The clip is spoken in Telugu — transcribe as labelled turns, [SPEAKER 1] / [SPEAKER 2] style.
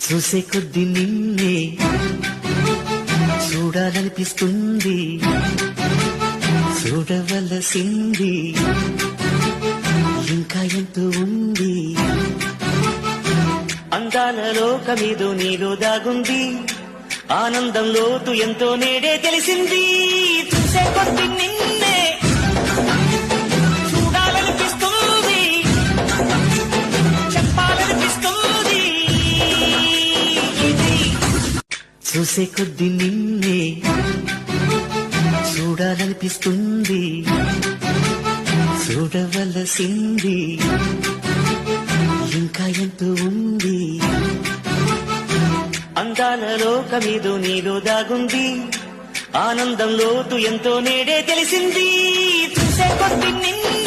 [SPEAKER 1] చూసే కొద్ది నిన్నే చూడాలనిపిస్తుంది, చూడవలసింది ఇంకా ఎంతో ఉంది. అందాల లోకమేదో నీలో దాగుంది, ఆనందం లోతు ఎంతో నేడే తెలిసింది. చూసే కొద్ది నిన్నే చూడాలనిపిస్తుంది, చెప్పాలనిపిస్తుంది. చూసే కొద్ది నిన్నే చూడాలనిపిస్తుంది, చూడవలసింది ఇంకా ఎంతో ఉంది. అందాల లోకమేదో నీలో దాగుంది, ఆనందం లోతు ఎంతో నేడే తెలిసింది. చూసే కొద్ది నిన్నే